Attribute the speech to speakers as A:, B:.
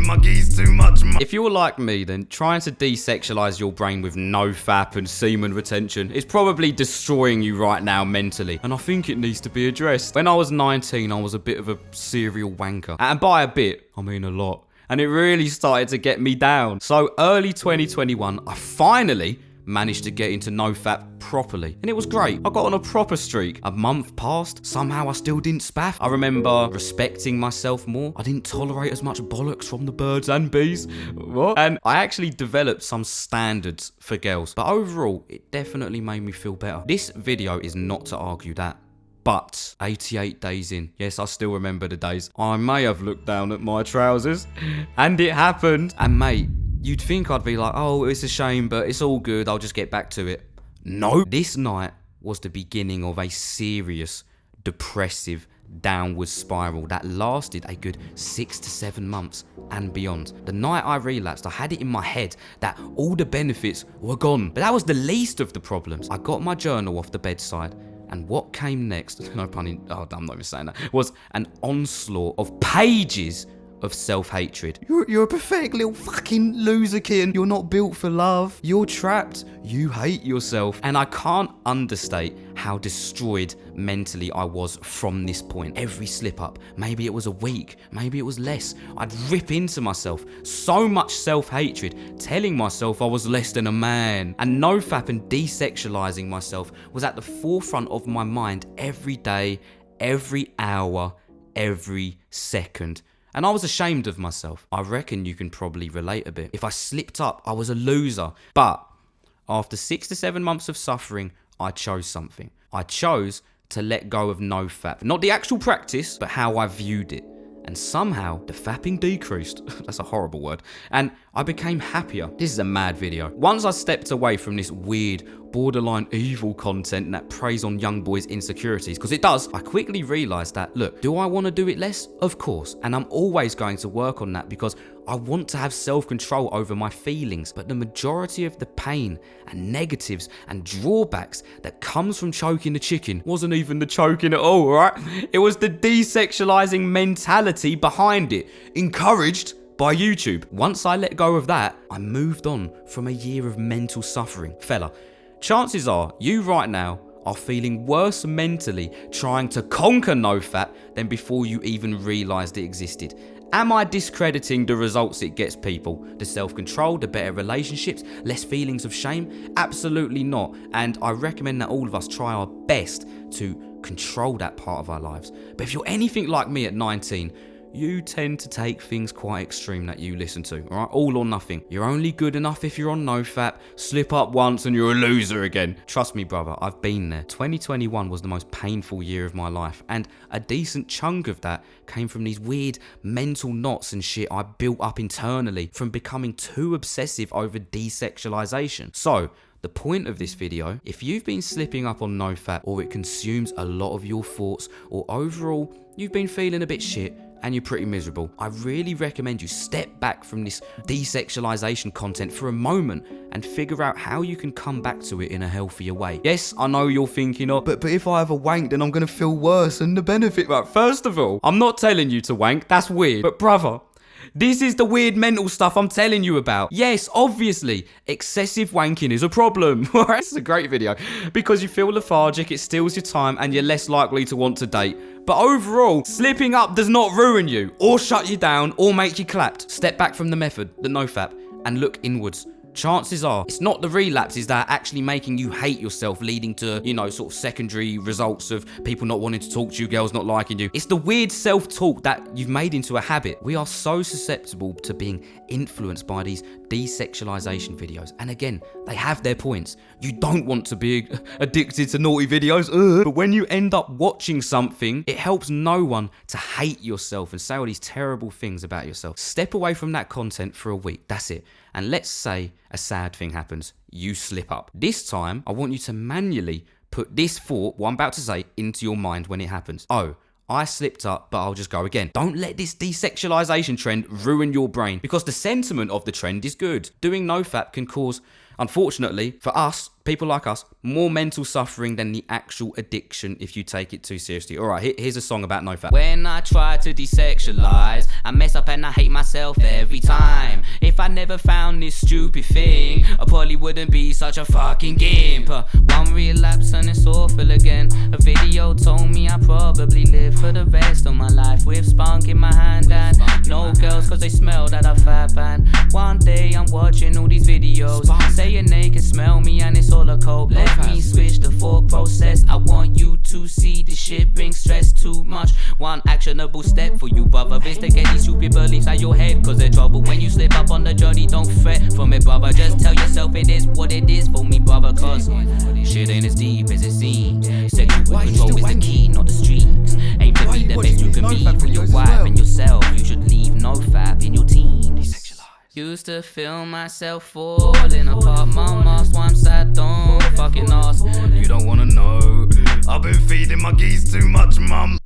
A: touching my geese too much.
B: If you're like me, then trying to desexualize your brain with NoFap and semen retention is probably destroying you right now mentally, and I think it needs to be addressed. When I was 19, I was a bit of a serial wanker, and by a bit, I mean a lot, and it really started to get me down. So early 2021, I finally managed to get into NoFap properly, and it was great. I got on a proper streak. A month passed, somehow I still didn't spaff. I remember respecting myself more. I didn't tolerate as much bollocks from the birds and bees. What? And I actually developed some standards for girls, but overall, it definitely made me feel better. This video is not to argue that. But 88 days in, yes, I still remember the days. I may have looked down at my trousers, and it happened. And mate, you'd think I'd be like, oh, it's a shame, but it's all good, I'll just get back to it. No. This night was the beginning of a serious, depressive, downward spiral that lasted a good 6 to 7 months and beyond. The night I relapsed, I had it in my head that all the benefits were gone. But that was the least of the problems. I got my journal off the bedside, and what came next, no pun in, oh, I'm not even saying that, was an onslaught of pages of self-hatred. You're a pathetic little fucking loser, kid. You're not built for love. You're trapped. You hate yourself. And I can't understate how destroyed mentally I was from this point. Every slip up, maybe it was a week, maybe it was less, I'd rip into myself. So much self-hatred, telling myself I was less than a man. And NoFap and desexualizing myself was at the forefront of my mind every day, every hour, every second. And I was ashamed of myself. I reckon you can probably relate a bit. If I slipped up, I was a loser. But after 6 to 7 months of suffering, I chose something. I chose to let go of NoFap. Not the actual practice, but how I viewed it. And somehow, the fapping decreased. That's a horrible word. And I became happier. This is a mad video. Once I stepped away from this weird, borderline evil content that preys on young boys' insecurities, because it does, I quickly realized that, look, do I want to do it less? Of course. And I'm always going to work on that because I want to have self-control over my feelings. But the majority of the pain and negatives and drawbacks that comes from choking the chicken wasn't even the choking at all, right? It was the desexualizing mentality behind it, encouraged by YouTube. Once I let go of that, I moved on from a year of mental suffering. Fella, chances are you right now are feeling worse mentally trying to conquer NoFap than before you even realized it existed. Am I discrediting the results it gets people? The self-control, the better relationships, less feelings of shame? Absolutely not. And I recommend that all of us try our best to control that part of our lives. But if you're anything like me at 19, you tend to take things quite extreme that you listen to, alright? All or nothing. You're only good enough if you're on NoFap. Slip up once and you're a loser again. Trust me, brother, I've been there. 2021 was the most painful year of my life, and a decent chunk of that came from these weird mental knots and shit I built up internally from becoming too obsessive over desexualization. So, the point of this video, if you've been slipping up on NoFap, or it consumes a lot of your thoughts, or overall you've been feeling a bit shit, and you're pretty miserable, I really recommend you step back from this desexualization content for a moment and figure out how you can come back to it in a healthier way. Yes, I know you're thinking, oh, but if I have a wank, then I'm going to feel worse and the benefit. Right, first of all, I'm not telling you to wank. That's weird. But brother, this is the weird mental stuff I'm telling you about. Yes, obviously, excessive wanking is a problem. This is a great video because you feel lethargic, it steals your time, and you're less likely to want to date. But overall, slipping up does not ruin you, or shut you down, or make you clapped. Step back from the method, the NoFap, and look inwards. Chances are, it's not the relapses that are actually making you hate yourself, leading to, sort of secondary results of people not wanting to talk to you, girls not liking you. It's the weird self-talk that you've made into a habit. We are so susceptible to being influenced by these desexualization videos. And again, they have their points. You don't want to be addicted to naughty videos, but when you end up watching something, it helps no one to hate yourself and say all these terrible things about yourself. Step away from that content for a week. That's it. And let's say a sad thing happens. You slip up. This time, I want you to manually put this thought, what I'm about to say, into your mind when it happens. Oh, I slipped up, but I'll just go again. Don't let this desexualization trend ruin your brain, because the sentiment of the trend is good. Doing NoFap can cause Unfortunately, for us, people like us, more mental suffering than the actual addiction if you take it too seriously. Alright, here's a song about NoFap. When I try to desexualize, I mess up and I hate myself every time. If I never found this stupid thing, I probably wouldn't be such a fucking gimp. One relapse and it's awful again. A video told me I probably live for the rest of my life with spunk in my hand and no girls cause they smell that I fat and one day I'm watching all these videos saying they can smell me and it's all a cope. Let me switch the thought process. I want you to see this shit brings stress too much. One actionable step for you, brother, is to get these stupid beliefs out your head, cause they're trouble. When you slip up on the journey, don't fret from it, brother. Just tell yourself it is what it is for me, brother, cause shit ain't as deep as it seems. Sexual control is the key, not the streets. Aim to be the best you can be for your wife and yourself. You should leave NoFap in your teens. Used to feel myself falling apart. Mom asked why I'm sad, don't fucking ask. You don't wanna know. I've been feeding my geese too much, mum.